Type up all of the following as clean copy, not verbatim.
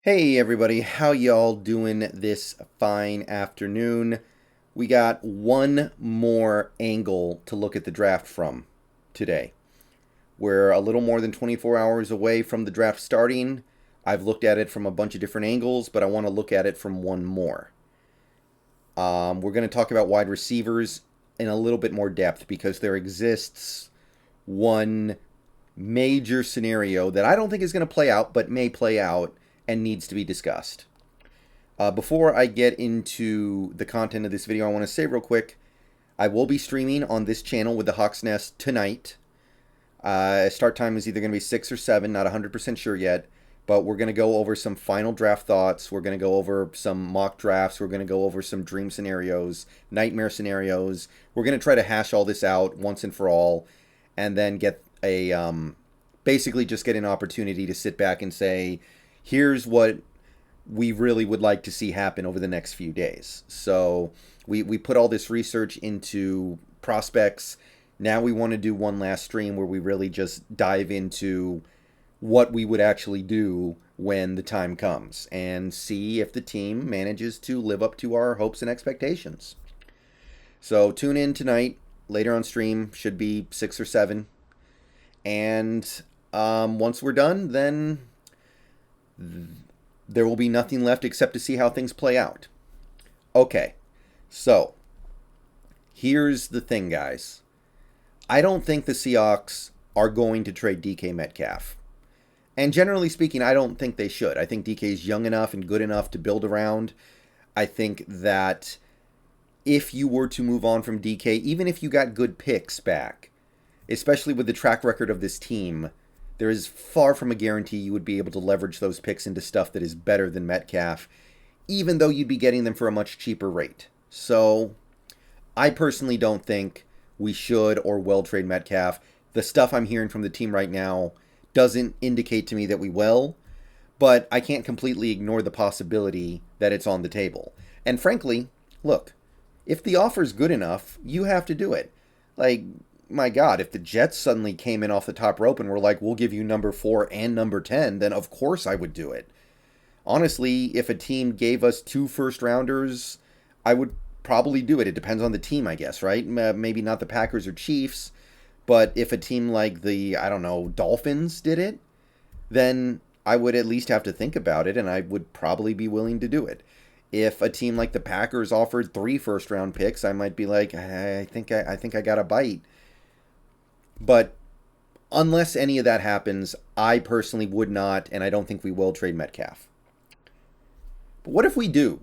Hey everybody, how y'all doing this fine afternoon? We got one more angle to look at the draft from today. We're a little more than 24 hours away from the draft starting. I've looked at it from a bunch of different angles, but I want to look at it from one more. We're going to talk about wide receivers in a little bit more depth because there exists one major scenario that I don't think is going to play out, but may play out and needs to be discussed. Before I get into the content of this video, I want to say real quick, I will be streaming on this channel with the Hawks Nest tonight. Start time is either going to be 6 or 7, not 100% sure yet, but we're going to go over some final draft thoughts. We're going to go over some mock drafts. We're going to go over some dream scenarios, nightmare scenarios. We're going to try to hash all this out once and for all, and then get a basically just get an opportunity to sit back and say, here's what we really would like to see happen over the next few days. So we put all this research into prospects. Now we want to do one last stream where we really just dive into what we would actually do when the time comes and see if the team manages to live up to our hopes and expectations. So tune in tonight. Later on stream, should be 6 or 7. And once we're done, then there will be nothing left except to see how things play out. Okay, so here's the thing, guys. I don't think the Seahawks are going to trade DK Metcalf. And generally speaking, I don't think they should. I think DK is young enough and good enough to build around. I think that if you were to move on from DK, even if you got good picks back, especially with the track record of this team, there is far from a guarantee you would be able to leverage those picks into stuff that is better than Metcalf, even though you'd be getting them for a much cheaper rate. So I personally don't think we should or will trade Metcalf. The stuff I'm hearing from the team right now doesn't indicate to me that we will, but I can't completely ignore the possibility that it's on the table. And frankly, look, if the offer's good enough, you have to do it. Like, my God, if the Jets suddenly came in off the top rope and were like, we'll give you number 4 and number 10, then of course I would do it. Honestly, if a team gave us 2 first-rounders, I would probably do it. It depends on the team, I guess, right? Maybe not the Packers or Chiefs, but if a team like the, I don't know, Dolphins did it, then I would at least have to think about it, and I would probably be willing to do it. If a team like the Packers offered 3 first-round picks, I might be like, I think I got a bite. But unless any of that happens, I personally would not, and I don't think we will trade Metcalf. But what if we do,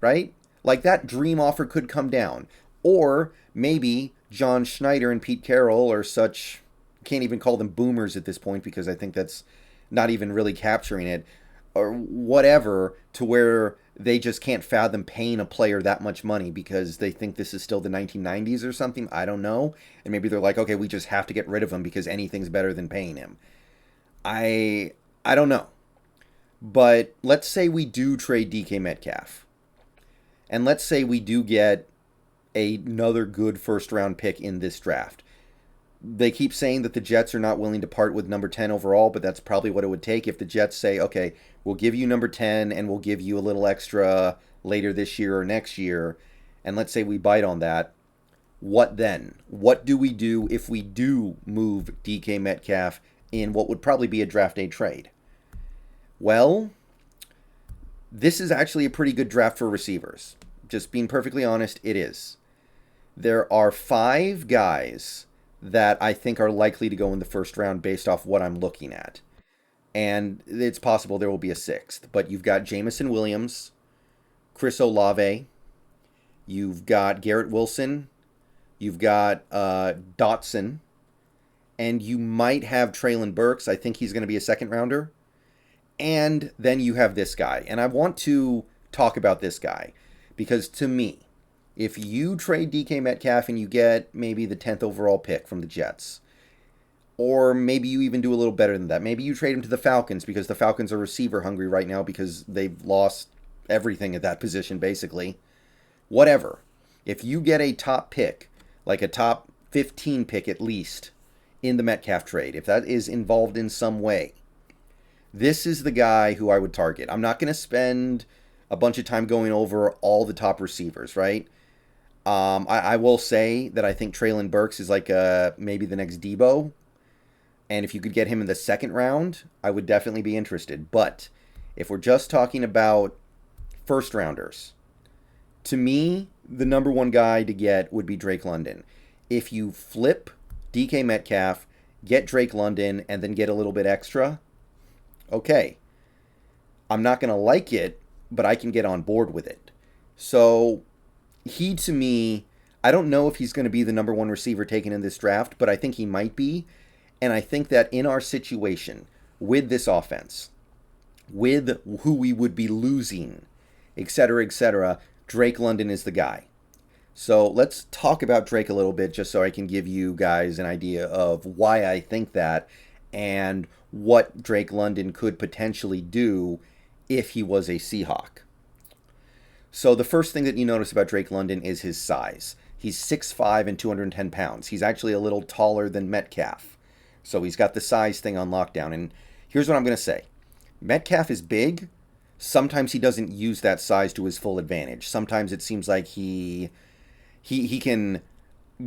right? Like, that dream offer could come down. Or maybe John Schneider and Pete Carroll are such, can't even call them boomers at this point because I think that's not even really capturing it, or whatever, to where they just can't fathom paying a player that much money because they think this is still the 1990s or something. I don't know. And maybe they're like, okay, we just have to get rid of him because anything's better than paying him. I don't know. But let's say we do trade DK Metcalf. And let's say we do get another good first-round pick in this draft. They keep saying that the Jets are not willing to part with number 10 overall, but that's probably what it would take if the Jets say, okay, we'll give you number 10 and we'll give you a little extra later this year or next year. And let's say we bite on that. What then? What do we do if we do move DK Metcalf in what would probably be a draft day trade? Well, this is actually a pretty good draft for receivers. Just being perfectly honest, it is. There are 5 guys that I think are likely to go in the first round based off what I'm looking at. And it's possible there will be a 6th. But you've got Jamison Williams, Chris Olave, you've got Garrett Wilson, you've got Dotson, and you might have Treylon Burks. I think he's going to be a 2nd rounder. And then you have this guy. And I want to talk about this guy because to me, if you trade DK Metcalf and you get maybe the 10th overall pick from the Jets, or maybe you even do a little better than that. Maybe you trade him to the Falcons because the Falcons are receiver hungry right now because they've lost everything at that position, basically. Whatever. If you get a top pick, like a top 15 pick at least, in the Metcalf trade, if that is involved in some way, This is the guy who I would target. I'm not going to spend a bunch of time going over all the top receivers, right? I will say that I think Treylon Burks is like maybe the next Debo. And if you could get him in the second round, I would definitely be interested. But if we're just talking about first rounders, to me, the number one guy to get would be Drake London. If you flip DK Metcalf, get Drake London, and then get a little bit extra, okay. I'm not going to like it, but I can get on board with it. So he, to me, I don't know if he's going to be the number one receiver taken in this draft, but I think he might be. And I think that in our situation, with this offense, with who we would be losing, etc., Drake London is the guy. So let's talk about Drake a little bit just so I can give you guys an idea of why I think that and what Drake London could potentially do if he was a Seahawk. So the first thing that you notice about Drake London is his size. He's 6'5" and 210 pounds. He's actually a little taller than Metcalf. So he's got the size thing on lockdown. And here's what I'm going to say. Metcalf is big. Sometimes he doesn't use that size to his full advantage. Sometimes it seems like he can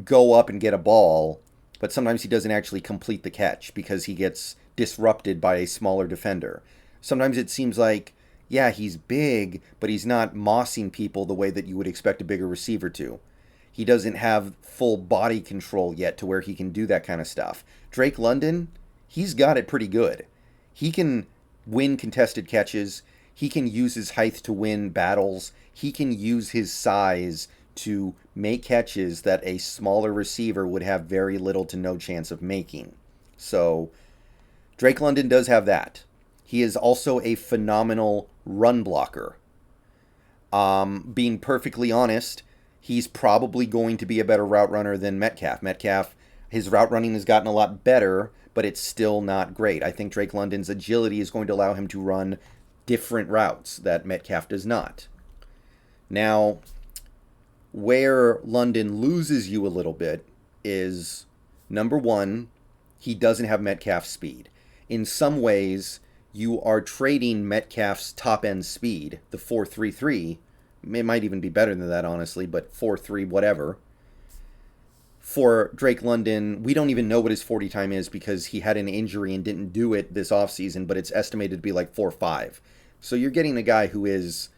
go up and get a ball, but sometimes he doesn't actually complete the catch because he gets disrupted by a smaller defender. Sometimes it seems like, yeah, he's big, but he's not mossing people the way that you would expect a bigger receiver to. He doesn't have full body control yet to where he can do that kind of stuff. Drake London, he's got it pretty good. He can win contested catches. He can use his height to win battles. He can use his size to make catches that a smaller receiver would have very little to no chance of making. So Drake London does have that. He is also a phenomenal run blocker. Being perfectly honest, he's probably going to be a better route runner than Metcalf. Metcalf, his route running has gotten a lot better, but it's still not great. I think Drake London's agility is going to allow him to run different routes that Metcalf does not. Now, where London loses you a little bit is, number one, he doesn't have Metcalf's speed. In some ways, you are trading Metcalf's top-end speed, the 4.33. It might even be better than that, honestly, but 4.3, whatever. For Drake London, we don't even know what his 40 time is because he had an injury and didn't do it this offseason, but it's estimated to be like 4.5. So you're getting a guy who is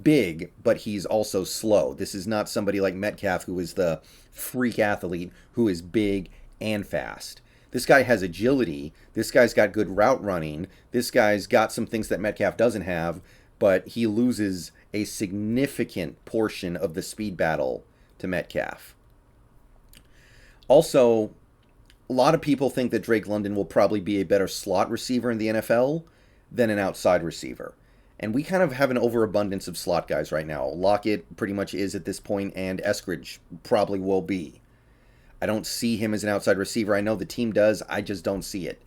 big, but he's also slow. This is not somebody like Metcalf who is the freak athlete who is big and fast. This guy has agility. This guy's got good route running. This guy's got some things that Metcalf doesn't have, but he loses a significant portion of the speed battle to Metcalf. Also, a lot of people think that Drake London will probably be a better slot receiver in the NFL than an outside receiver. And we kind of have an overabundance of slot guys right now. Lockett pretty much is at this point, and Eskridge probably will be. I don't see him as an outside receiver. I know the team does. I just don't see it.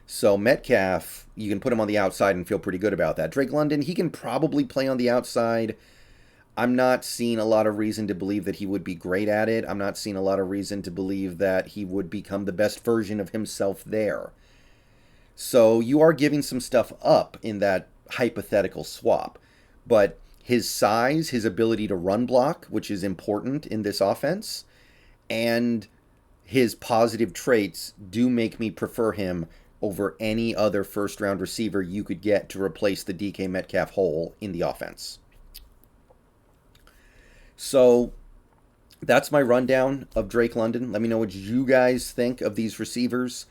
So Metcalf, you can put him on the outside and feel pretty good about that. Drake London, he can probably play on the outside. I'm not seeing a lot of reason to believe that he would be great at it. I'm not seeing a lot of reason to believe that he would become the best version of himself there. So you are giving some stuff up in that hypothetical swap. But his size, his ability to run block, which is important in this offense, and his positive traits do make me prefer him over any other first-round receiver you could get to replace the DK Metcalf hole in the offense. So that's my rundown of Drake London. Let me know what you guys think of these receivers.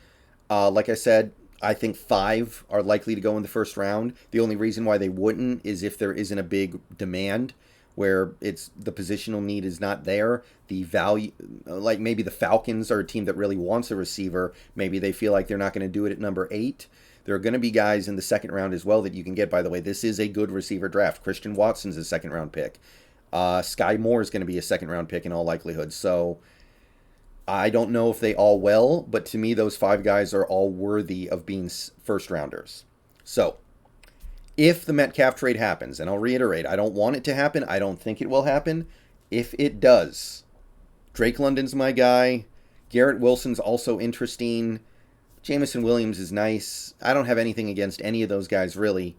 Like I said, I think 5 are likely to go in the first round. The only reason why they wouldn't is if there isn't a big demand where it's the positional need is not there. The value, like maybe the Falcons are a team that really wants a receiver. Maybe they feel like they're not going to do it at number 8. There are going to be guys in the second round as well that you can get, by the way. This is a good receiver draft. Christian Watson's a second round pick. Sky Moore is going to be a second round pick in all likelihood. So I don't know if they all will, but to me, those 5 guys are all worthy of being first rounders. So if the Metcalf trade happens, and I'll reiterate, I don't want it to happen. I don't think it will happen. If it does, Drake London's my guy. Garrett Wilson's also interesting. Jamison Williams is nice. I don't have anything against any of those guys, really.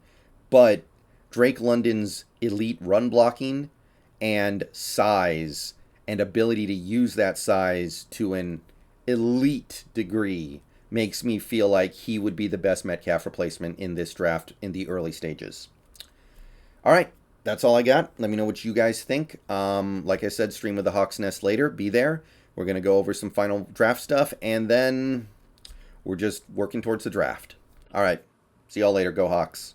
But Drake London's elite run blocking and size and ability to use that size to an elite degree makes me feel like he would be the best Metcalf replacement in this draft in the early stages. All right, that's all I got. Let me know what you guys think. Like I said, stream with the Hawks Nest later. Be there. We're going to go over some final draft stuff, and then we're just working towards the draft. All right, see y'all later. Go Hawks.